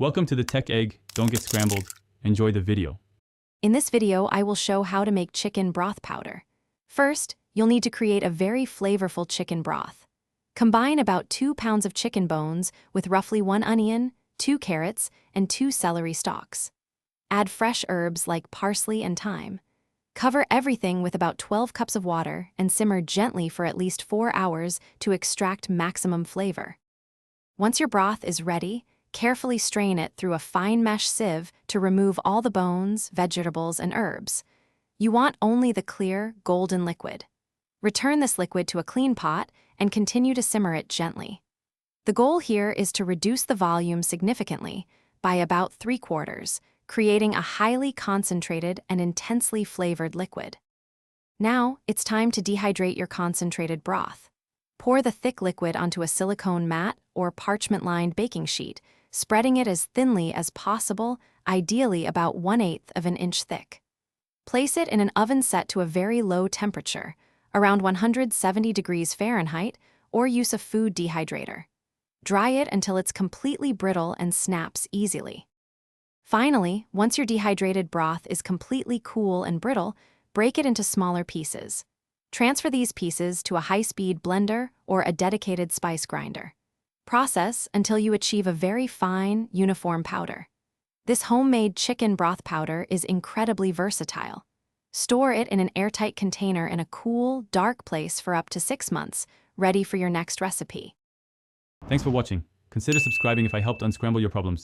Welcome to the Tech Egg. Don't get scrambled. Enjoy the video. In this video, I will show how to make chicken broth powder. First, you'll need to create a very flavorful chicken broth. Combine about 2 pounds of chicken bones with roughly 1 onion, 2 carrots, and 2 celery stalks. Add fresh herbs like parsley and thyme. Cover everything with about 12 cups of water and simmer gently for at least 4 hours to extract maximum flavor. Once your broth is ready, carefully strain it through a fine mesh sieve to remove all the bones, vegetables, and herbs. You want only the clear, golden liquid. Return this liquid to a clean pot and continue to simmer it gently. The goal here is to reduce the volume significantly by about 3/4, creating a highly concentrated and intensely flavored liquid. Now, it's time to dehydrate your concentrated broth. Pour the thick liquid onto a silicone mat or parchment-lined baking sheet, spreading it as thinly as possible, ideally about 1/8 of an inch thick. Place it in an oven set to a very low temperature, around 170 degrees Fahrenheit, or use a food dehydrator. Dry it until it's completely brittle and snaps easily. Finally, once your dehydrated broth is completely cool and brittle, break it into smaller pieces. Transfer these pieces to a high-speed blender or a dedicated spice grinder. Process until you achieve a very fine, uniform powder. This homemade chicken broth powder is incredibly versatile. Store it in an airtight container in a cool, dark place for up to 6 months, ready for your next recipe. Thanks for watching. Consider subscribing if I helped unscramble your problems.